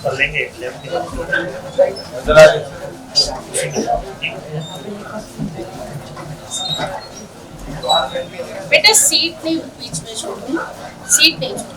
कर लेंगे बेटा सीट नहीं बीच में छोड़ो, सीट नहीं छोड़ो।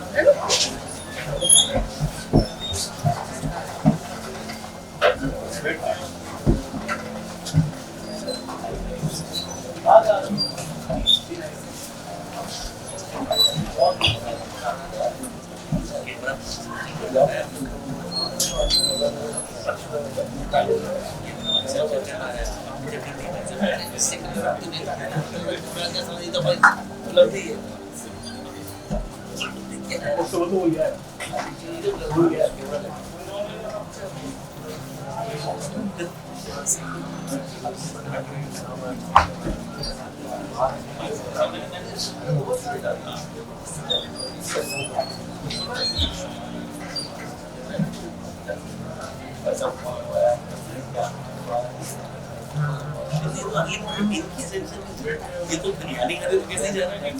ये तो खिलाड़ी करे तो कैसे जाना है?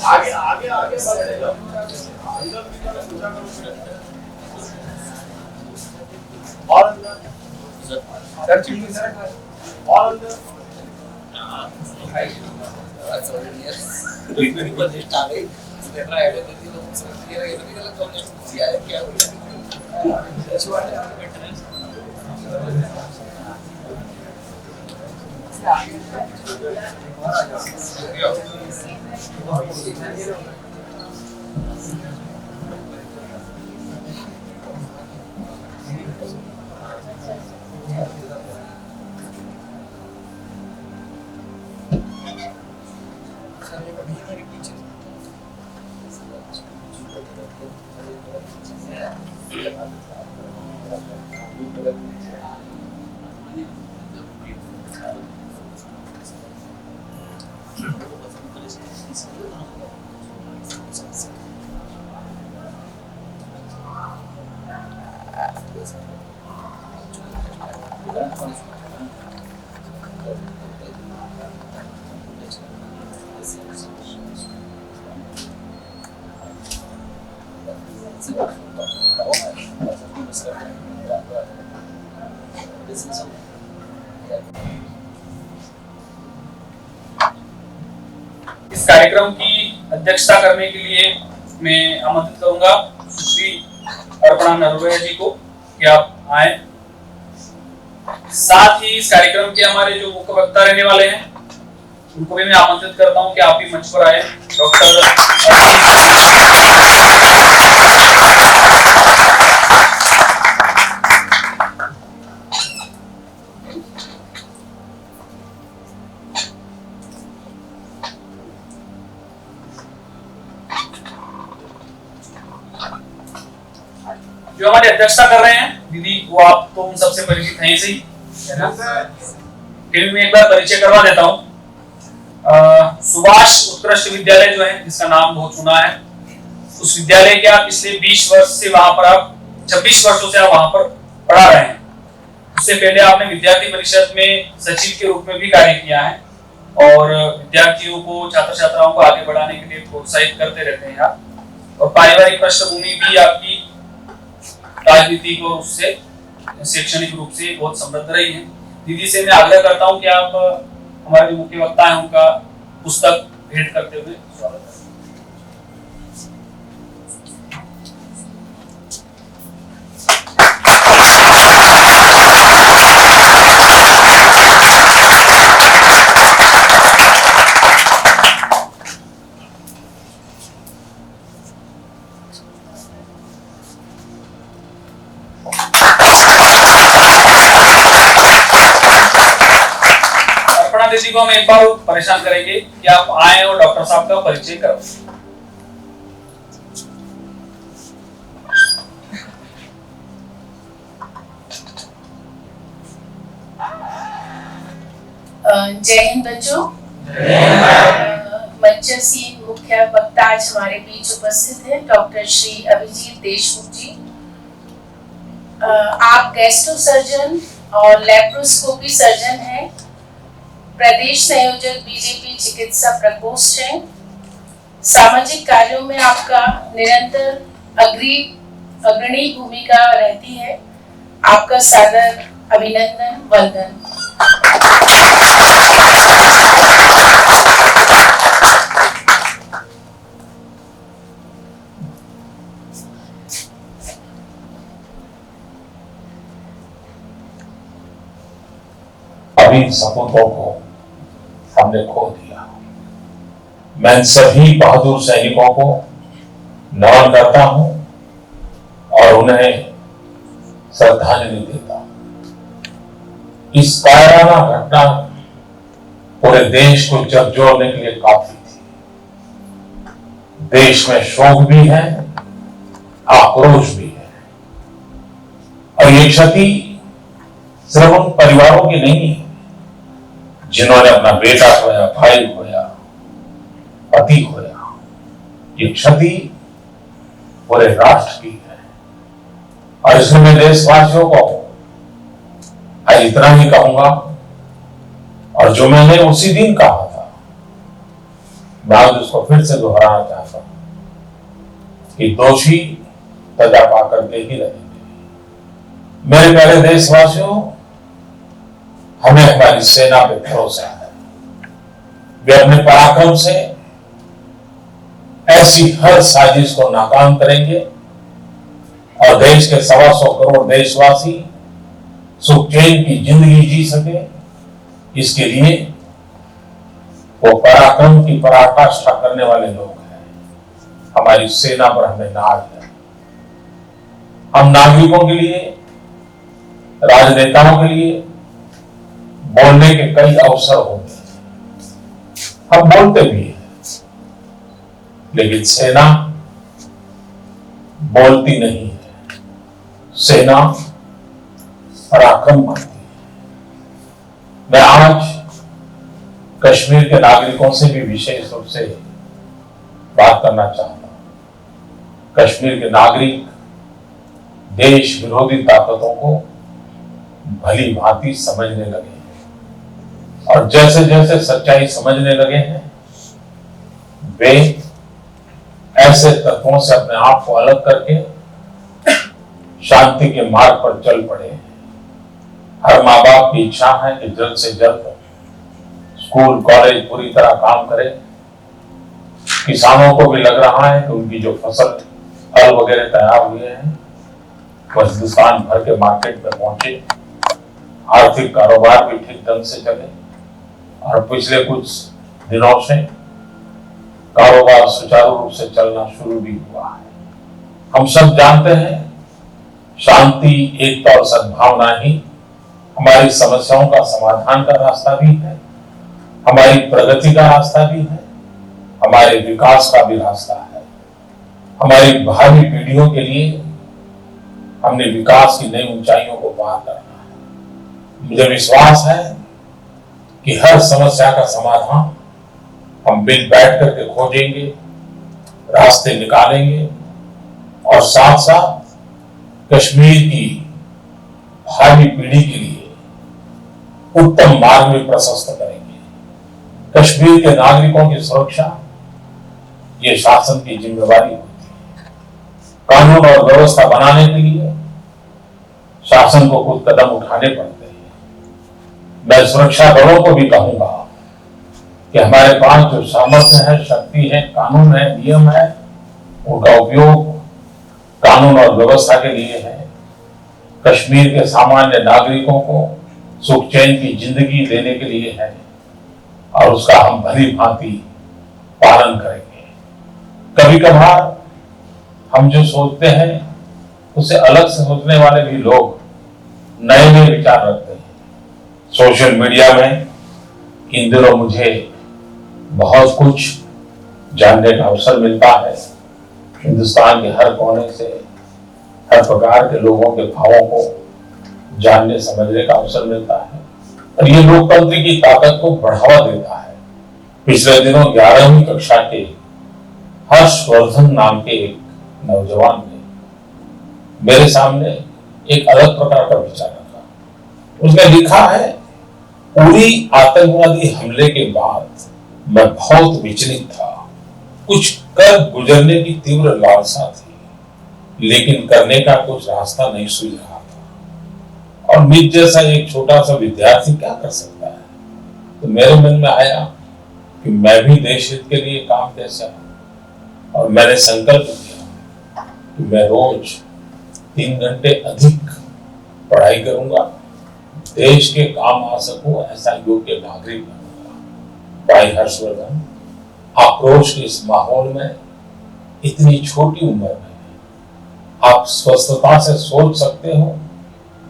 आगे आगे आगे बढ़ते जाओ। और अंदर सर चिल्ली सर और अंदर तो इतनी बलिष्ठ आ गई मेरा ऐड कर दी तो समझ गया ये भी गलत होने किया है क्या हुआ अच्छी बात है आपके बेटर इस कार्यक्रम की अध्यक्षता करने के लिए मैं आमंत्रित करूंगा श्री अर्पणा नरवैया जी को कि आप आए। साथ ही इस कार्यक्रम के हमारे जो मुख्य वक्ता रहने वाले हैं उनको भी मैं आमंत्रित करता हूं कि आप भी मंच पर आए। डॉक्टर जो हमारी अध्यक्षता कर रहे हैं दीदी, वो आप तो उन सबसे परिचित हैं सही है ना। फिर मैं एक बार परिचय करवा देता हूँ। सुभाष उत्कृष्ट विद्यालय जो है, जिसका नाम बहुत सुना है, उस विद्यालय के आप पिछले 20 वर्ष से वहां पर आप 26 वर्षों से आप वहां पर पढ़ा रहे हैं। उससे पहले आपने विद्यार्थी परिषद में सचिव के रूप में भी कार्य किया है और विद्यार्थियों को, छात्र छात्राओं को आगे बढ़ाने के लिए प्रोत्साहित करते रहते हैं आप। और पारिवारिक पृष्ठभूमि भी आपकी राजनीतिक और उससे शैक्षणिक रूप से बहुत समृद्ध रही है। दीदी से मैं आग्रह करता हूं कि आप हमारे जो मुख्य वक्ता हैं उनका पुस्तक भेंट करते हुए स्वागत करें। दीदी को हम एक बार परेशान करेंगे कि आप आए और डॉक्टर साहब का परिचय करो। जय हिंद बच्चों। मंचसीन मुख्य वक्ता आज हमारे बीच उपस्थित हैं डॉक्टर श्री अभिजीत देशमुख जी। आप गैस्ट्रो सर्जन और लैप्रोस्कोपी सर्जन हैं, प्रदेश संयोजक बीजेपी चिकित्सा प्रकोष्ठ हैं। सामाजिक कार्यों में आपका निरंतर अग्रणी भूमिका रहती है। आपका सादर अभिनंदन, वंदन। अभी सपूतों को हमने खो दिया। मैं सभी बहादुर सैनिकों को नमन करता हूं और उन्हें श्रद्धांजलि देता हूं। इस कायराना घटना पूरे देश को झकझोरने के लिए काफी थी। देश में शोक भी है, आक्रोश भी है, और ये क्षति सिर्फ उन परिवारों की नहीं है जिन्होंने अपना बेटा खोया, भाई खोया, पति खोया। ये क्षति पूरे राष्ट्र की है। और इसमें मैं देशवासियों को आज इतना ही कहूंगा, और जो मैंने उसी दिन कहा था, मैं आज उसको फिर से दोहराना चाहता हूं कि दोषी सजा पाकर के ही रहेंगे। मेरे प्यारे देशवासियों, हमें हमारी सेना पे भरोसा है। वे अपने पराक्रम से ऐसी हर साजिश को नाकाम करेंगे और देश के 125 करोड़ देशवासी सुख चैन की जिंदगी जी सके, इसके लिए वो पराक्रम की पराकाष्ठा करने वाले लोग हैं। हमारी सेना पर हमें नाज है। हम नागरिकों के लिए, राजनेताओं के लिए बोलने के कई अवसर होते हैं। हम बोलते भी हैं, लेकिन सेना बोलती नहीं है। सेना पराक्रम करती है। मैं आज कश्मीर के नागरिकों से भी विशेष रूप से बात करना चाहता हूं। कश्मीर के नागरिक देश विरोधी ताकतों को भली भांति समझने लगे हैं, और जैसे जैसे सच्चाई समझने लगे हैं, वे ऐसे तत्वों से अपने आप को अलग करके शांति के मार्ग पर चल पड़े हैं। हर माँ बाप की इच्छा है कि जल्द से जल्द स्कूल कॉलेज पूरी तरह काम करे। किसानों को भी लग रहा है कि उनकी जो फसल फल वगैरह तैयार हुए हैं वह हिंदुस्तान भर के मार्केट में पहुंचे, आर्थिक कारोबार भी ठीक ढंग से चले। और पिछले कुछ दिनों से कारोबार सुचारू रूप से चलना शुरू भी हुआ है। हम सब जानते हैं, शांति, एकता और सद्भावना ही हमारी समस्याओं का समाधान का रास्ता भी है, हमारी प्रगति का रास्ता भी है, हमारे विकास का भी रास्ता है। हमारी भावी पीढ़ियों के लिए हमने विकास की नई ऊंचाइयों को पार करना है। मुझे विश्वास है कि हर समस्या का समाधान हम मिल बैठ करके खोजेंगे, रास्ते निकालेंगे, और साथ साथ कश्मीर की भावी पीढ़ी के लिए उत्तम मार्ग भी प्रशस्त करेंगे। कश्मीर के नागरिकों की सुरक्षा ये शासन की जिम्मेवारी होती है। कानून और व्यवस्था बनाने के लिए शासन को कुछ कदम उठाने पड़ते हैं। मैं सुरक्षा बलों को भी कहूंगा कि हमारे पास जो सामर्थ्य है, शक्ति है, कानून है, नियम है, उनका उपयोग कानून और व्यवस्था के लिए है। कश्मीर के सामान्य नागरिकों को सुख चैन की जिंदगी देने के लिए है, और उसका हम भली भांति पालन करेंगे। कभी कभार हम जो सोचते हैं उससे अलग से सोचने वाले भी लोग नए नए विचार रखते हैं। सोशल मीडिया में इन दिनों मुझे बहुत कुछ जानने का अवसर मिलता है। हिंदुस्तान के हर कोने से हर प्रकार के लोगों के भावों को जानने समझने का अवसर मिलता है, और ये लोकतंत्र की ताकत को बढ़ावा देता है। पिछले दिनों 11वीं कक्षा के हर्षवर्धन नाम के एक नौजवान ने मेरे सामने एक अलग प्रकार का विचार रखा। उसमें लिखा है, उरी आतंकवादी हमले के बाद मैं बहुत विचलित था। कुछ कर गुजरने की तीव्र लालसा थी, लेकिन करने का कुछ रास्ता नहीं सूझ रहा था। और मुझ जैसा एक छोटा सा विद्यार्थी क्या कर सकता है? तो मेरे मन में आया कि मैं भी देश हित के लिए काम कैसे, और मैंने संकल्प किया कि मैं रोज 3 घंटे अधिक पढ़ाई करूंगा, देश के काम आ सकूं ऐसा योग्य नागरिक बनूंगा। भाई हर्षवर्धन, आक्रोश के इस माहौल में इतनी छोटी उम्र में आप स्वस्थता से सोच सकते हो,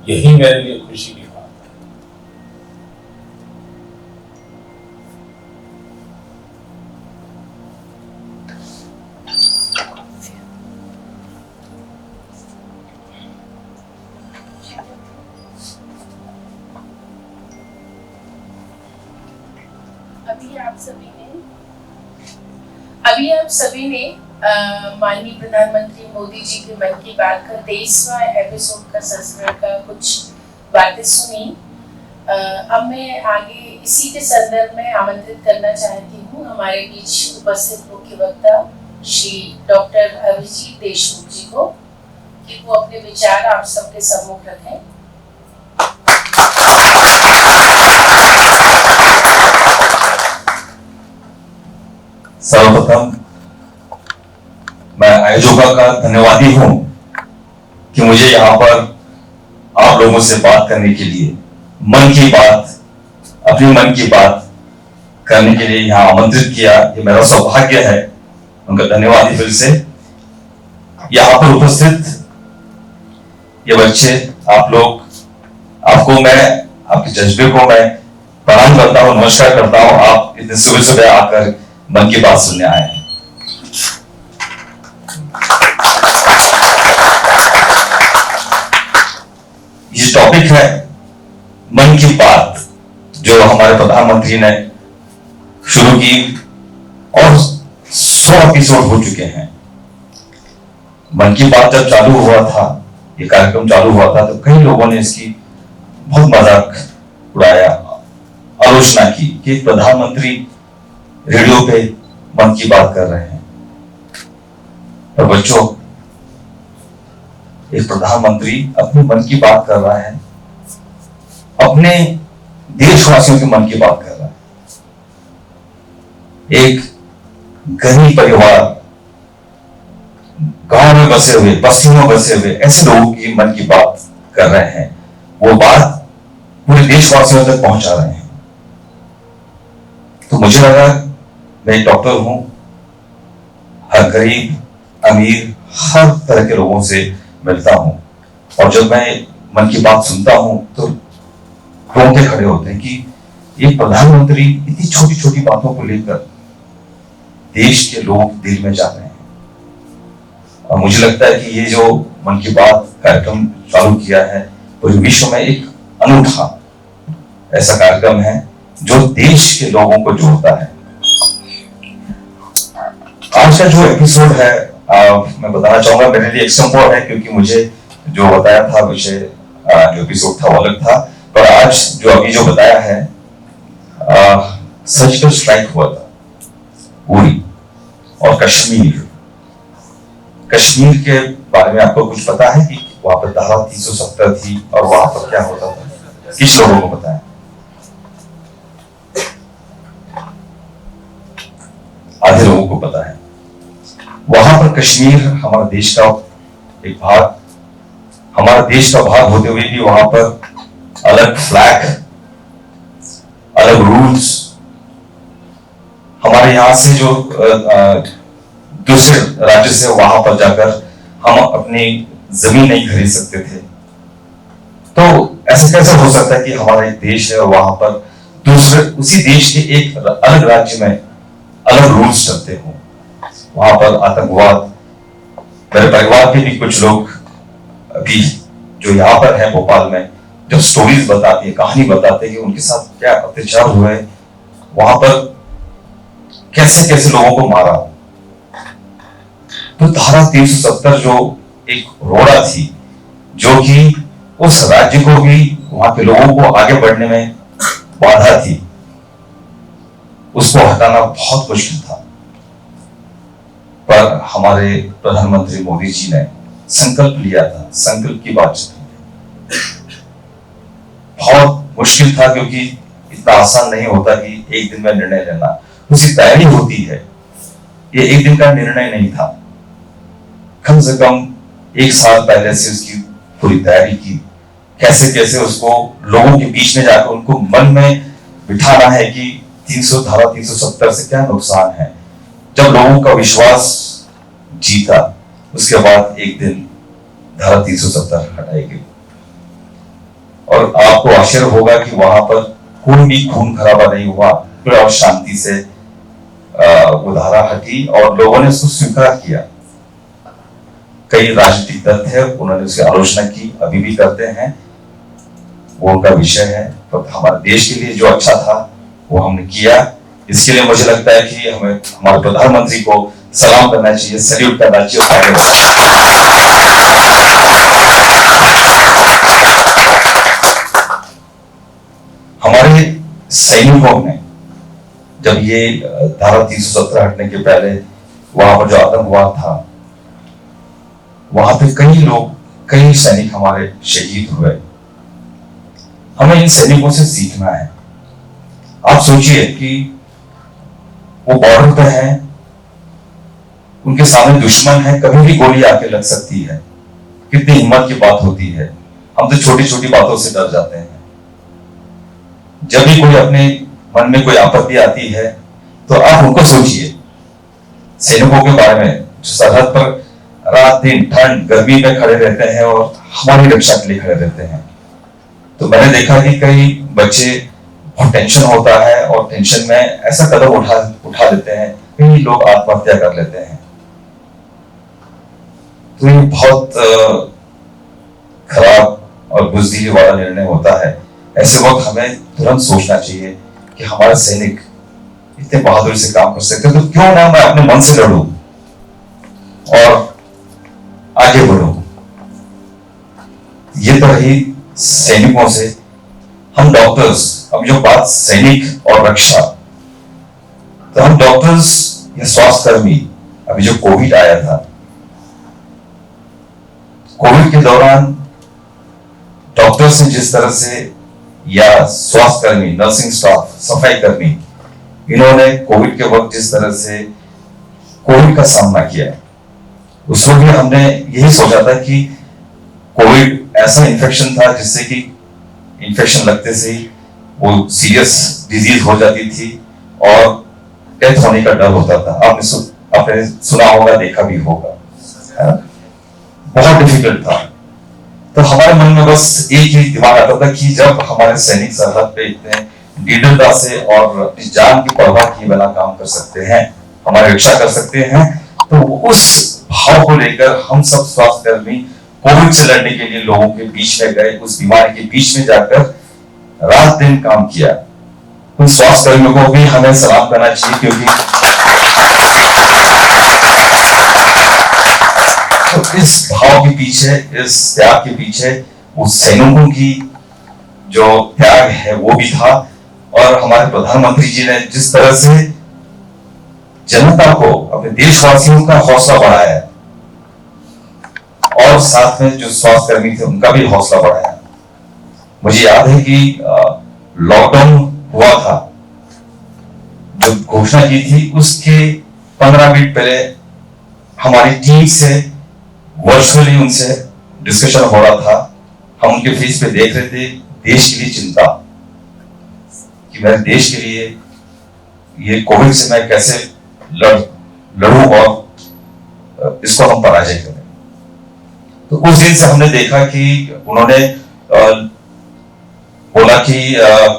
यही मेरे लिए खुशी की बात है। अभी आप सभी ने माननीय प्रधानमंत्री मोदी जी के मन की बात का 23वां एपिसोड का संस्करण का कुछ बातें सुनी। अब मैं आगे इसी के संदर्भ में आमंत्रित करना चाहती हूँ हमारे बीच उपस्थित मुख्य वक्ता श्री डॉक्टर अभिजीत देशमुख जी को, कि वो अपने विचार आप सबके सम्मुख रखें। सर्वप्रथम मैं आयोजकों का धन्यवादी हूं कि मुझे यहाँ पर आप लोगों से बात करने के लिए, मन की बात, अपनी मन की बात करने के लिए यहाँ आमंत्रित किया। ये मेरा सौभाग्य है, उनका धन्यवाद फिर से। यहाँ पर उपस्थित ये बच्चे, आप लोग, आपको मैं, आपके जज्बे को मैं प्रणाम करता हूँ, नमस्कार करता हूँ। आप इतने सुबह सुबह आकर मन की बात सुनने आए हैं। ये टॉपिक है मन की बात, जो हमारे प्रधानमंत्री ने शुरू की और 100 एपिसोड हो चुके हैं। मन की बात जब चालू हुआ था, ये कार्यक्रम चालू हुआ था, तो कई लोगों ने इसकी बहुत मजाक उड़ाया, आलोचना की कि प्रधानमंत्री रेडियो पे मन की बात कर रहे हैं। पर बच्चों, एक प्रधानमंत्री अपने मन की बात कर रहा है, अपने देशवासियों के मन की बात कर रहा है। एक गरीब परिवार, गांव में बसे हुए, बस्तियों में बसे हुए ऐसे लोगों की मन की बात कर रहे हैं। वो बात पूरे देशवासियों तक पहुंचा रहे हैं। तो मुझे लगा, मैं एक डॉक्टर हूं, हर गरीब, अमीर, हर तरह के लोगों से मिलता हूं, और जब मैं मन की बात सुनता हूं तो रोंगटे खड़े होते हैं कि ये प्रधानमंत्री इतनी छोटी छोटी बातों को लेकर देश के लोग दिल में जा रहे हैं। और मुझे लगता है कि ये जो मन की बात कार्यक्रम चालू किया है, पूरे विश्व में एक अनूठा ऐसा कार्यक्रम है जो देश के लोगों को जोड़ता है। आज का जो एपिसोड है, मैं बताना चाहूंगा, मेरे लिए एक्सम्पोर्ट है, क्योंकि मुझे जो बताया था विषय, जो एपिसोड था वो अलग था, पर आज जो अभी जो बताया है, सर्जिकल स्ट्राइक हुआ था उरी और कश्मीर के बारे में आपको कुछ पता है कि वहां पर धारा 370 थी और वहां पर क्या होता था? किस लोगों को पता है? आधे लोगों को पता है। वहां पर कश्मीर हमारा देश का एक भाग, हमारा देश का भाग होते हुए भी वहां पर अलग फ्लैग, अलग रूल्स, हमारे यहां से जो दूसरे राज्य से वहां पर जाकर हम अपनी जमीन नहीं खरीद सकते थे। तो ऐसा कैसे हो सकता है कि हमारा एक देश है और वहां पर दूसरे, उसी देश के एक अलग राज्य में अलग रूल्स चलते हो? वहां पर आतंकवाद, मेरे परिवार के भी कुछ लोग अभी जो यहाँ पर है भोपाल में, जब स्टोरीज बताते हैं, कहानी बताते हैं कि उनके साथ क्या अत्याचार हुए, वहां पर कैसे कैसे लोगों को मारा। तो धारा 370 जो एक रोड़ा थी, जो कि उस राज्य को भी वहां के लोगों को आगे बढ़ने में बाधा थी, उसको हटाना बहुत मुश्किल था। पर हमारे प्रधानमंत्री मोदी जी ने संकल्प लिया था, संकल्प की बात चली। बहुत मुश्किल था क्योंकि इतना आसान नहीं होता कि एक दिन में निर्णय लेना, उसकी तैयारी होती है। ये एक दिन का निर्णय नहीं था, कम से कम 1 साल पहले से उसकी पूरी तैयारी की, कैसे कैसे उसको लोगों के बीच में जाकर उनको मन में बिठाना है कि धारा 370 से क्या नुकसान है। जब लोगों का विश्वास जीता, उसके बाद एक दिन धारा 370 हटाई गई और आपको आश्चर्य होगा कि वहां पर कोई भी खून खराबा नहीं हुआ, और शांति से वो धारा हटी और लोगों ने उसको स्वीकार किया। कई राजनीतिक दल थे, उन्होंने उसकी आलोचना की, अभी भी करते हैं, वो उनका विषय है। पर हमारे देश के लिए जो अच्छा था वो हमने किया। इसके लिए मुझे लगता है कि हमें हमारे प्रधानमंत्री को सलाम करना चाहिए, सैल्यूट करना चाहिए। हमारे सैनिकों ने जब ये धारा 370 हटने के पहले वहां पर जो आतंकवाद था, वहां पे कई सैनिक हमारे शहीद हुए। हमें इन सैनिकों से सीखना है। आप सोचिए कि वो बॉर्डर पे है, उनके सामने दुश्मन है, कभी भी गोली आके लग सकती है। कितनी हिम्मत की बात होती है। हम तो छोटी छोटी बातों से डर जाते हैं। जब भी कोई अपने मन में कोई आपत्ति आती है तो आप उनको सोचिए, सैनिकों के बारे में जो सरहद पर रात दिन ठंड गर्मी में खड़े रहते हैं और हमारी रक्षा के लिए खड़े रहते हैं। तो मैंने देखा कि कई बच्चे बहुत टेंशन होता है और टेंशन में ऐसा कदम उठा लेते हैं, कई लोग आत्महत्या कर लेते हैं। तो ये बहुत खराब और बुजदिली वाला निर्णय होता है। ऐसे वक्त हमें तुरंत सोचना चाहिए कि हमारे सैनिक इतने बहादुरी से काम कर सकते हैं, तो क्यों ना मैं अपने मन से लड़ूं और आगे बढ़ूं। ये तो रही सैनिकों से। हम डॉक्टर्स, अब जो बात सैनिक और रक्षा, तो हम डॉक्टर्स या स्वास्थ्य कर्मी, अभी जो कोविड आया था, कोविड के दौरान डॉक्टर्स ने जिस तरह से, या स्वास्थ्य कर्मी, नर्सिंग स्टाफ, सफाई कर्मी, इन्होंने कोविड के वक्त जिस तरह से कोविड का सामना किया, उस वक्त भी हमने यही सोचा था कि कोविड ऐसा इन्फेक्शन था जिससे कि इन्फेक्शन लगते से ही वो सीरियस डिजीज हो जाती थी और डेथ होने का डर होता था। आपने सुना होगा, देखा भी होगा, बहुत डिफिकल्ट था। तो हमारे मन में बस एक ही दिमाग आता था कि जब हमारे सैनिक सरहद पे इतने निडरता से और अपनी जान की परवाह किए बिना काम कर सकते हैं, हमारी रक्षा कर सकते हैं, तो उस भाव को लेकर हम सब स्वास्थ्य कर्मी कोविड से लड़ने के लिए लोगों के बीच में गए, उस बीमारी के बीच में जाकर रात दिन काम किया। उन स्वास्थ्य कर्मियों को भी हमें सलाम करना चाहिए, क्योंकि तो इस भाव के पीछे, इस त्याग के पीछे उस सैनिकों की जो त्याग है वो भी था। और हमारे प्रधानमंत्री जी ने जिस तरह से जनता को, अपने देशवासियों का हौसला बढ़ाया और साथ में जो स्वास्थ्य कर्मी थे उनका भी हौसला बढ़ाया। मुझे याद है कि लॉकडाउन हुआ था, जो घोषणा की थी उसके 15 मिनट पहले हमारी टीम से वर्चुअली उनसे डिस्कशन हो रहा था। हम उनके फेस पे देख रहे थे देश के लिए चिंता, कि मेरे देश के लिए ये कोविड से मैं कैसे लड़ूं और इसको हम पराजय करें। तो उस दिन से हमने देखा कि उन्होंने बोला कि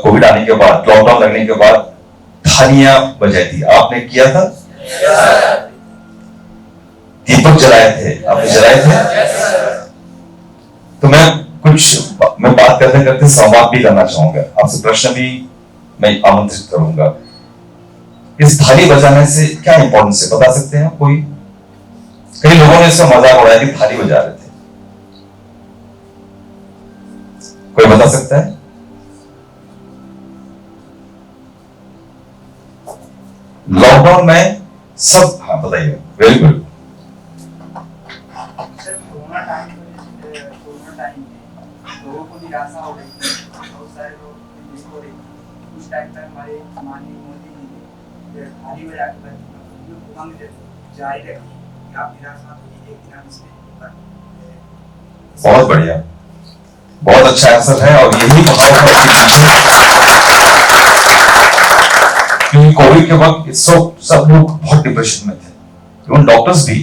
कोविड आने के बाद, लॉकडाउन लगने के बाद थालियां बजाई थी। आपने किया था? दीपक जलाए थे, आपने जलाए थे? तो मैं बात करते करते संवाद भी करना चाहूंगा, आपसे प्रश्न भी मैं आमंत्रित करूंगा। इस थाली बजाने से क्या इंपॉर्टेंस है, बता सकते हैं कोई? कई लोगों ने इसका मजाक उड़ाया कि थाली बजा रहे थे, कोई बता बता सकता है? लॉकडाउन में सब, हाँ बताइए, वेरी गुड। कोरोना टाइम में लोगों को निराशा हो रही थी, बहुत सारे लोग नहीं हो रही थी। उस टाइम पर हमारे माननीय मोदी जी ने थाली बजा के उमंग जारी रखी कि आप निराश मत होइए, एक दिन हम इसमें बहुत बढ़िया, बहुत अच्छा आंसर है। और यही भाव क्योंकि कोविड के वक्त सब लोग बहुत डिप्रेशन में थे, इवन डॉक्टर्स भी,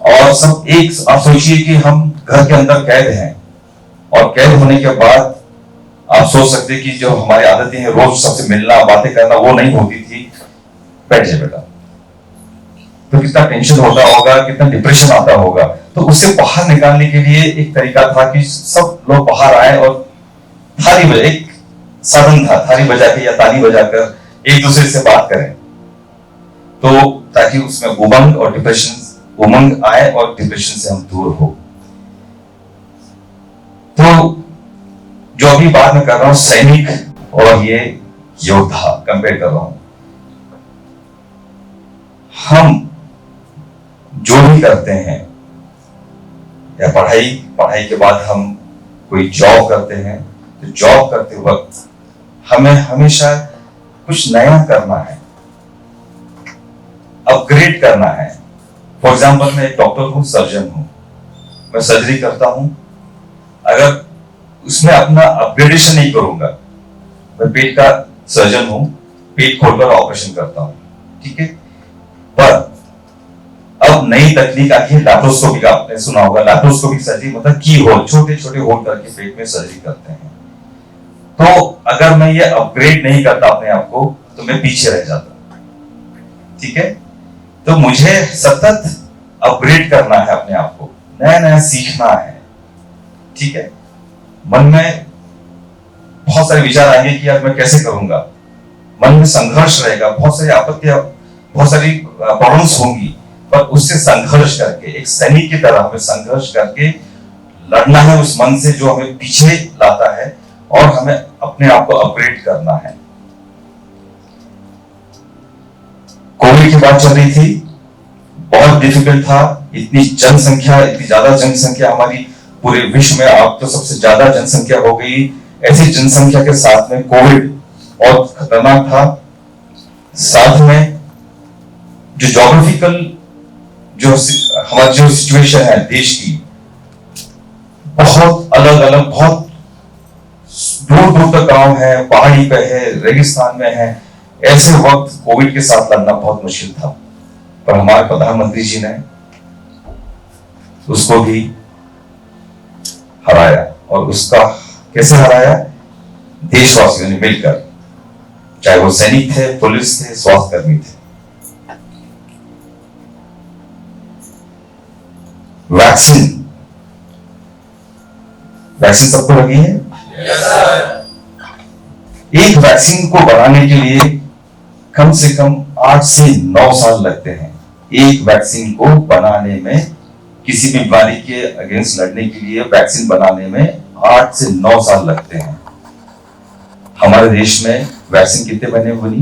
और सब एक, आप सोचिए कि हम घर के अंदर कैद हैं, और कैद होने के बाद आप सोच सकते हैं कि जो हमारी आदतें हैं, रोज सबसे मिलना, बातें करना, वो नहीं होती थी। बैठ जाए बेटा, तो कितना टेंशन होता होगा, कितना डिप्रेशन आता होगा। तो उससे बाहर निकालने के लिए एक तरीका था कि सब लोग बाहर आए और थाली बजा, एक साधन था, थाली बजा के या ताली बजाकर एक दूसरे से बात करें, तो ताकि उसमें उमंग और डिप्रेशन, उमंग आए और डिप्रेशन से हम दूर हो। तो जो अभी बात मैं कर रहा हूं सैनिक और ये योद्धा कंपेयर कर रहा हूं, हम जो भी करते हैं या पढ़ाई के बाद हम कोई जॉब करते हैं, तो जॉब करते वक्त हमें हमेशा कुछ नया करना है, अपग्रेड करना है। फॉर एग्जाम्पल मैं एक डॉक्टर हूं, सर्जन हूं, मैं सर्जरी करता हूं, अगर उसमें अपना अपग्रेडेशन नहीं करूंगा, मैं पेट का सर्जन हूं, पेट खोलकर ऑपरेशन करता हूं, ठीक है, पर अब नई तकनीक आती है लैप्रोस्कोपिक, आपने सुना होगा लैप्रोस्कोपिक सर्जरी, मतलब की होल, छोटे छोटे होल करके पेट में सर्जरी करते हैं। तो अगर मैं ये अपग्रेड नहीं करता अपने आप को, तो मैं पीछे रह जाता, ठीक है। तो मुझे सतत अपग्रेड करना है अपने आप को, नया नया सीखना है, ठीक है। मन में बहुत सारे विचार आएंगे कि यार मैं कैसे करूंगा, मन में संघर्ष रहेगा, बहुत सारी आपत्तियां, बहुत सारी प्रॉब्लम्स होंगी, पर उससे संघर्ष करके, एक सैनिक की तरह हमें संघर्ष करके लड़ना है उस मन से जो हमें पीछे लाता है, और हमें अपने आप को अपग्रेड करना है। कोविड की बात चल रही थी, बहुत डिफिकल्ट था, इतनी जनसंख्या, इतनी ज्यादा जनसंख्या हमारी पूरे विश्व में, अब तो सबसे ज्यादा जनसंख्या हो गई। ऐसी जनसंख्या के साथ में कोविड बहुत खतरनाक था। साथ में जो ज्योग्राफिकल जो हमारी जो सिचुएशन है देश की, बहुत अलग अलग, बहुत दूर दूर तक गांव है, पहाड़ी पे है, रेगिस्तान में है। ऐसे वक्त कोविड के साथ लड़ना बहुत मुश्किल था, पर हमारे प्रधानमंत्री जी ने उसको भी हराया। और उसका कैसे हराया? देशवासियों ने मिलकर, चाहे वो सैनिक थे, पुलिस थे, स्वास्थ्य कर्मी थे। वैक्सीन सबको लगी है? एक वैक्सीन को बनाने के लिए कम से कम 8 से 9 साल लगते हैं। एक वैक्सीन को बनाने में, किसी भी बीमारी के अगेंस्ट लड़ने के लिए वैक्सीन बनाने में 8 से 9 साल लगते हैं। हमारे देश में वैक्सीन कितने महीने बनी?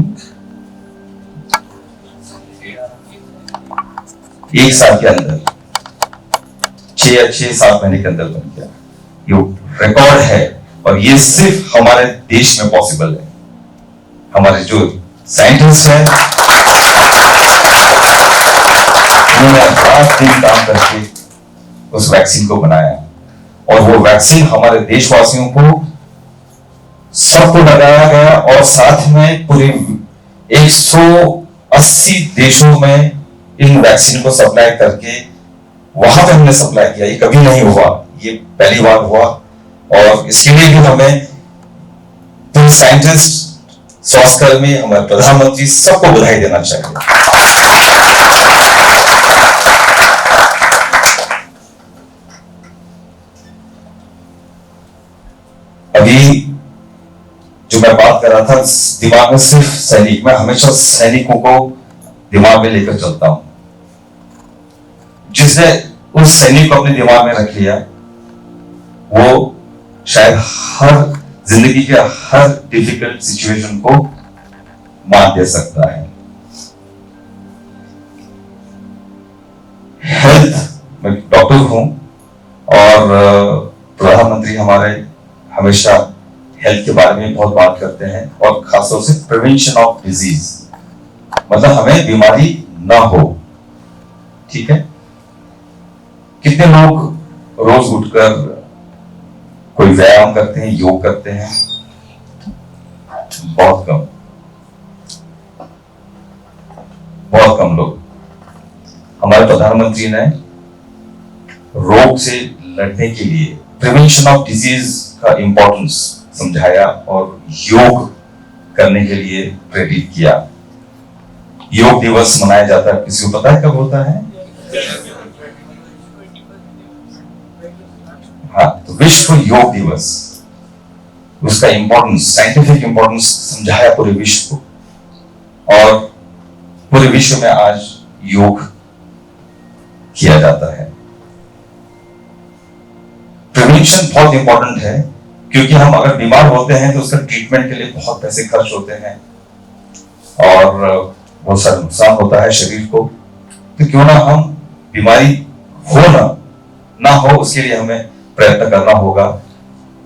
1 साल के अंदर, 6 या 6-7 महीने के अंदर बन गया। ये रिकॉर्ड है, और ये सिर्फ हमारे देश में पॉसिबल है। हमारे जो साइंटिस्ट हैं, उन्होंने रात दिन काम करके उस वैक्सीन को बनाया, और वो वैक्सीन हमारे देशवासियों को सबको लगाया गया, और साथ में पूरे 180 देशों में इन वैक्सीन को सप्लाई करके वहां पे हमने सप्लाई किया। ये कभी नहीं हुआ, ये पहली बार हुआ, और इसके लिए भी हमें तो साइंटिस्ट, स्वास्थ्यकर्मी, हमारे प्रधानमंत्री सबको बधाई देना चाहिए। अभी जो मैं बात कर रहा था, दिमाग में सिर्फ सैनिक, मैं हमेशा सैनिकों को दिमाग में लेकर चलता हूं। जिसने उस सैनिक को अपने दिमाग में रख लिया, वो शायद हर जिंदगी के हर डिफिकल्ट सिचुएशन को मात दे सकता है। हेल्थ, मैं डॉक्टर हूं और प्रधानमंत्री हमारे हमेशा हेल्थ के बारे में बहुत बात करते हैं और खासतौर से प्रिवेंशन ऑफ डिजीज, मतलब हमें बीमारी ना हो। ठीक है, कितने लोग रोज उठकर कोई व्यायाम करते हैं, योग करते हैं? बहुत कम, बहुत कम लोग। हमारे प्रधानमंत्री ने रोग से लड़ने के लिए प्रिवेंशन ऑफ डिजीज का इंपॉर्टेंस समझाया और योग करने के लिए प्रेरित किया। योग दिवस मनाया जाता है, किसी को पता है कब होता है? हाँ, तो विश्व योग दिवस, उसका इंपॉर्टेंस, साइंटिफिक इंपॉर्टेंस समझाया पूरे विश्व को और पूरे विश्व में आज योग किया जाता है। प्रिवेंशन बहुत इंपॉर्टेंट है क्योंकि हम अगर बीमार होते हैं तो उसका ट्रीटमेंट के लिए बहुत पैसे खर्च होते हैं और बहुत सारा नुकसान होता है शरीर को। तो क्यों ना हम बीमारी हो ना हो उसके लिए हमें प्रयत्न करना होगा।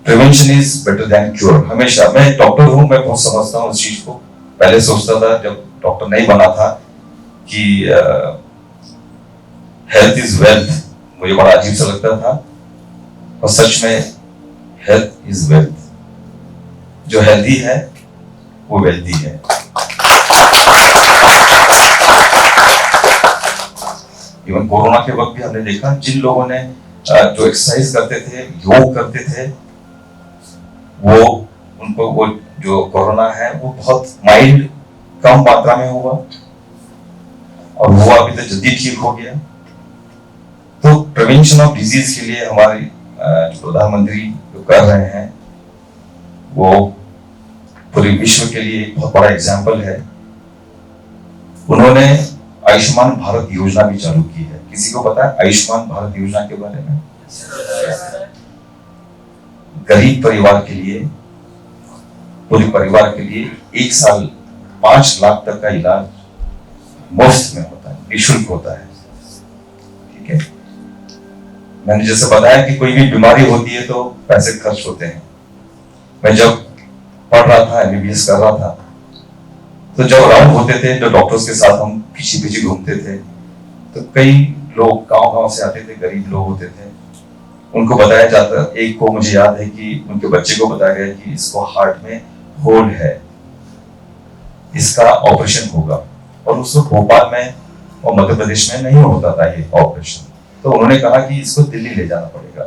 Prevention is better than cure. हमेशा, मैं डॉक्टर हूं, मैं बहुत समझता हूं इस चीज को। पहले सोचता था जब डॉक्टर नहीं बना था कि हेल्थ इज वेल्थ, मुझे बड़ा अजीब सा लगता था और सच में हेल्थ इज वेल्थ। जो हेल्दी है वो वेल्दी है। इवन कोरोना के वक्त भी हमने देखा जिन लोगों ने जो एक्सरसाइज करते थे, योग करते थे, वो उनको वो जो कोरोना है वो बहुत माइल्ड, कम मात्रा में हुआ और हुआ भी तो जल्दी ठीक हो गया। तो प्रिवेंशन ऑफ डिजीज के लिए हमारे प्रधानमंत्री जो कर रहे हैं वो पूरे विश्व के लिए एक बहुत बड़ा एग्जाम्पल है। उन्होंने आयुष्मान भारत योजना भी चालू की है। किसी को पता है आयुष्मान भारत योजना के बारे में? गरीब परिवार के लिए, पूरे परिवार के लिए 1 साल 5 लाख तक का इलाज मुफ्त में होता है, निःशुल्क होता है। ठीक है, मैंने जैसे बताया कि कोई भी बीमारी होती है तो पैसे खर्च होते हैं। मैं जब पढ़ रहा था, MBBS कर रहा था, तो जब राउंड होते थे जो डॉक्टर्स के साथ हम पीछे घूमते थे तो कई लोग गांव से आते थे, गरीब लोग होते थे, उनको बताया जाता, एक को मुझे याद है कि उनके बच्चे को बताया गया कि इसको हार्ट में होल है, इसका ऑपरेशन होगा, और उसको भोपाल में और मध्य प्रदेश में नहीं होता था ये ऑपरेशन। तो उन्होंने कहा कि इसको दिल्ली ले जाना पड़ेगा।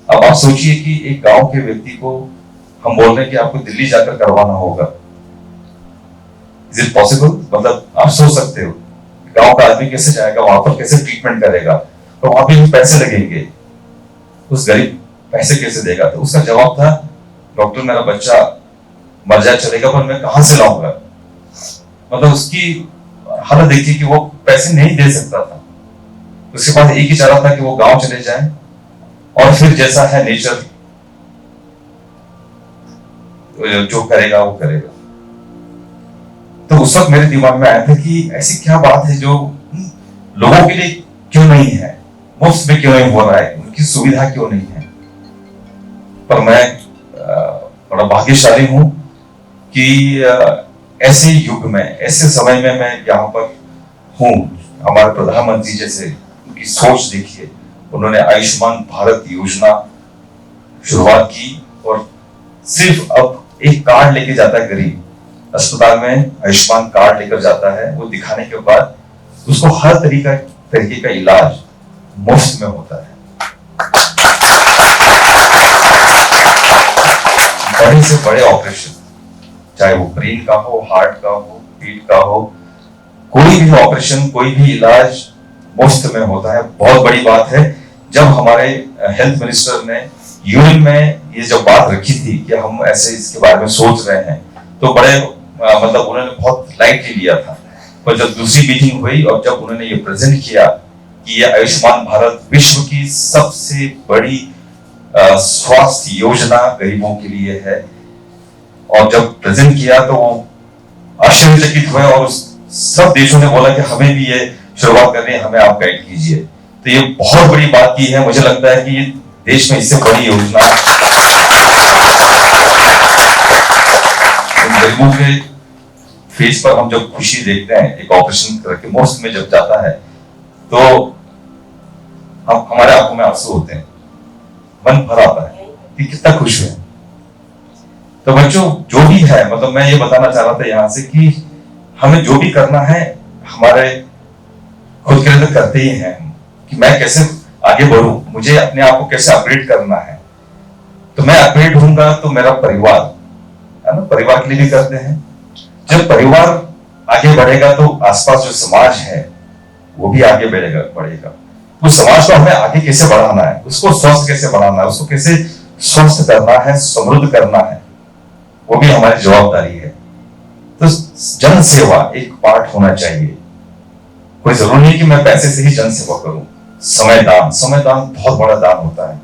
अब आप सोचिए कि एक गांव के व्यक्ति को हम बोल रहे हैं कि आपको दिल्ली जाकर करवाना होगा। Is it possible? मतलब आप सोच सकते हो गांव का आदमी कैसे जाएगा वहां पर, कैसे ट्रीटमेंट करेगा, तो वहां पे पैसे लगेंगे, उस गरीब पैसे कैसे देगा? तो उसका जवाब था, डॉक्टर मेरा बच्चा मर जाए चलेगा पर मैं कहां से लाऊंगा। मतलब उसकी हालत देखिए कि वो पैसे नहीं दे सकता था। उसके पास एक ही चारा था कि वो गांव चले जाए और फिर जैसा है नेचर जो करेगा वो करेगा। तो उस वक्त मेरे दिमाग में आया था कि ऐसी क्या बात है जो लोगों के लिए क्यों नहीं है, मुफ्त में क्यों नहीं हो रहा है, उनकी सुविधा क्यों नहीं है। पर मैं बड़ा भाग्यशाली हूं कि ऐसे युग में, ऐसे समय में मैं यहाँ पर हूं। हमारे प्रधानमंत्री जैसे उनकी सोच देखिए, उन्होंने आयुष्मान भारत योजना शुरुआत की और सिर्फ अब एक कार्ड लेके जाता है गरीब, अस्पताल में आयुष्मान कार्ड लेकर जाता है, वो दिखाने के बाद उसको हर तरीके का इलाज मुफ्त में होता है। बड़े से बड़े ऑपरेशन, चाहे वो ब्रेन का हो, हार्ट का हो, पेट का हो, कोई भी ऑपरेशन, कोई भी इलाज मुफ्त में होता है। बहुत बड़ी बात है। जब हमारे हेल्थ मिनिस्टर ने यूएन में ये जब बात रखी थी कि हम ऐसे इसके बारे में सोच रहे हैं, तो बड़े मतलब उन्होंने बहुत लाइटली लिया था। पर जब दूसरी मीटिंग हुई और जब उन्होंने ये प्रेजेंट किया कि ये आयुष्मान भारत विश्व की सबसे बड़ी स्वास्थ्य योजना गरीबों के लिए है। और जब प्रेजेंट किया तो वो आश्चर्यचकित हुए और सब देशों ने बोला कि हमें भी ये शुरुआत करनी है, हमें आप गाइड कीजिए। तो ये बहुत बड़ी बात की है। मुझे लगता है कि ये देश में इससे बड़ी योजना गरीबों के फेस पर हम जब खुशी देखते हैं, एक ऑपरेशन करके मुफ्त में जब जाता है तो हम हमारे आंखों में आंसू होते हैं, मन भर आता है कि कितना खुश है। तो बच्चों जो भी है, मतलब मैं ये बताना चाह रहा था यहाँ से कि हमें जो भी करना है हमारे खुद के लिए तो करते ही हैं कि मैं कैसे आगे बढ़ूं, मुझे अपने आप को कैसे अपग्रेड करना है। तो मैं अपग्रेड होऊंगा तो मेरा परिवार है ना, परिवार के लिए भी करते हैं। जब परिवार आगे बढ़ेगा तो आसपास जो समाज है वो भी आगे बढ़ेगा। उस समाज को हमें आगे कैसे बढ़ाना है, उसको स्वस्थ कैसे बनाना है, उसको कैसे स्वस्थ करना है, समृद्ध करना है, वो भी हमारी जवाबदारी है। तो जन सेवा एक पार्ट होना चाहिए। कोई जरूरी नहीं कि मैं पैसे से ही जन सेवा करूं। समय दान बहुत बड़ा दान होता है।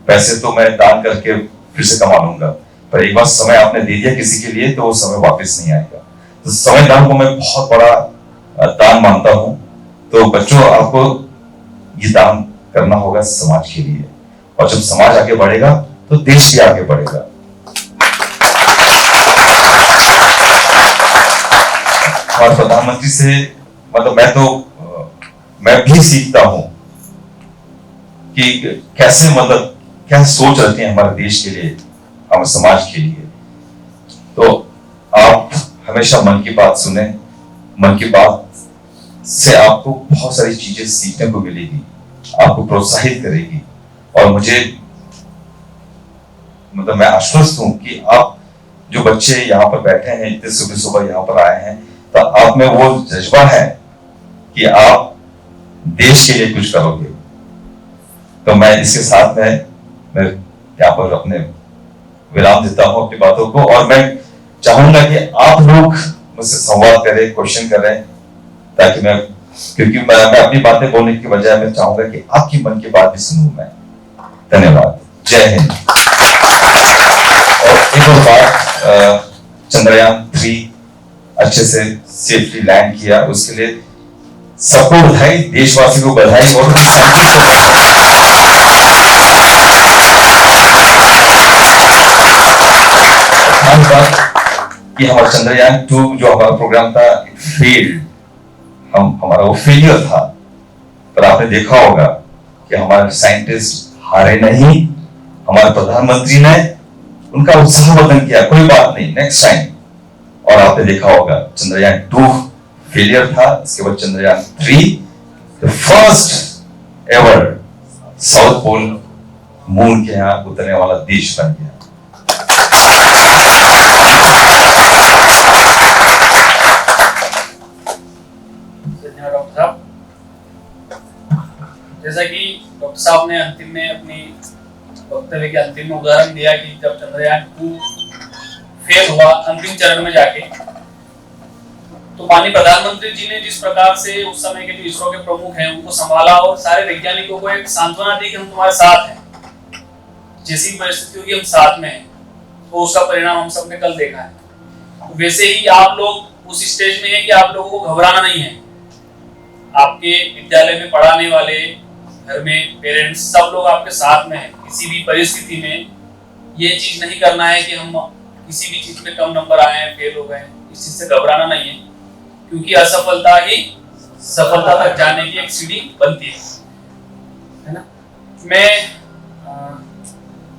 पैसे तो मैं दान करके फिर से कमा लूंगा, पर एक बार समय आपने दे दिया किसी के लिए तो वो समय वापस नहीं आएगा। तो समय दान को मैं बहुत बड़ा दान मानता हूं। तो बच्चों, आपको ये दान करना होगा समाज के लिए, और जब समाज आगे बढ़ेगा तो देश भी आगे बढ़ेगा। और प्रधानमंत्री से मतलब मैं भी सीखता हूं कि कैसे मतलब क्या सोच रखते हैं हमारे देश के लिए, हमारे समाज के लिए। तो आप हमेशा मन की बात सुने। मन की बात से आपको बहुत सारी चीजें सीखने को मिलेगी, आपको प्रोत्साहित करेगी। और मुझे मतलब मैं आश्वस्त हूं कि आप जो बच्चे यहाँ पर बैठे हैं, इतने सुबह सुबह यहाँ पर आए हैं, तो आप में वो जज्बा है कि आप देश के लिए कुछ करोगे। तो मैं इसके साथ में मैं यहाँ पर अपने विराम देता हूँ अपनी बातों को, और मैं चाहूंगा कि आप लोग मुझसे संवाद करें, क्वेश्चन करें, ताकि क्योंकि मैं अपनी बातें बोलने की बजाय मैं चाहूंगा कि आपकी मन की बात भी सुनूं मैं। धन्यवाद। जय हिंद। और एक और बात, चंद्रयान 3 अच्छे से सेफली लैंड किया, उसके लिए सबको बधाई, देशवासी को बधाई और कि हमारा चंद्रयान 2 जो हमारा प्रोग्राम था फेल्ड, हमारा वो फेलियर था। पर आपने देखा होगा कि हमारे साइंटिस्ट हारे नहीं, हमारे प्रधानमंत्री ने उनका उत्साहवर्धन किया, कोई बात नहीं, नेक्स्ट टाइम। और आपने देखा होगा चंद्रयान 2 फेलियर था, इसके बाद Chandrayaan 3 the first ever south pole moon के यहाँ उतरने वाला देश बन गया। जैसा कि डॉक्टर साहब ने अंतिम में अपनी वक्तव्य के अंतिम में उदाहरण दिया कि जब चंद्रयान 2 फेल हुआ अंतिम चरण में जाके, तो माननीय प्रधानमंत्री जी ने जिस प्रकार से उस समय के जो इसरो के प्रमुख हैं उनको संभाला और सारे वैज्ञानिकों को एक सांत्वना दी कि हम तुम्हारे साथ हैं, जैसी परिस्थिति होगी हम साथ में हैं। तो उसका परिणाम हम सबने कल देखा है। वैसे ही आप लोग उस स्टेज में हैं कि आप लोगों को घबराना नहीं है। आपके विद्यालय में पढ़ाने वाले, घर में पेरेंट्स, सब लोग आपके साथ में हैं। किसी भी परिस्थिति में ये चीज नहीं करना है कि हम किसी भी चीज में कम नंबर आए हैं, फेल हो गए, इस चीज से घबराना नहीं है, क्योंकि असफलता ही सफलता तक जाने की एक सीढ़ी बनती है ना। मैं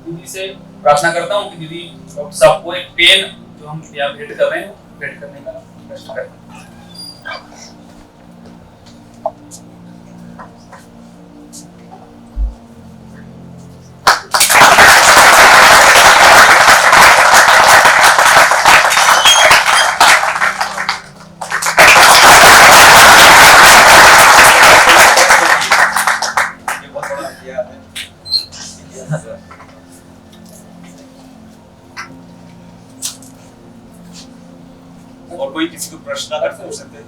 दीदी से प्रार्थना करता हूँ कि दीदी डॉक्टर साहब को एक पेन जो हम यहाँ भेंट कर रहे हैं भेंट करने का प्रश्न करें। और कोई किसी को प्रश्न अगर पूछ सकते हैं,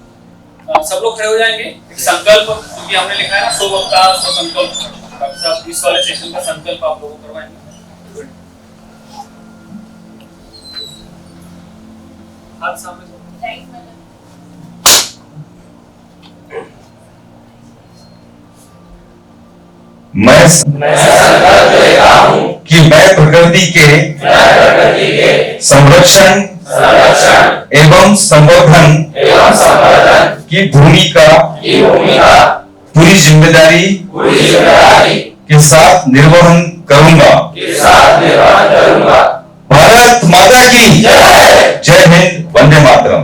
सब लोग खड़े हो जाएंगे। एक संकल्प, क्योंकि हमने लिखा है ना 100 वक्ता 100 संकल्प, डॉक्टर साहब इस वाले सेशन का संकल्प आप लोगों को करवाएंगे। हाथ सामने करो। राइट मतलब मैं संकल्प लेता हूं कि मैं प्रकृति के संरक्षण एवं संवर्धन की भूमिका पूरी जिम्मेदारी के साथ निर्वहन करूंगा। भारत माता की जय हिंद, वंदे मातरम।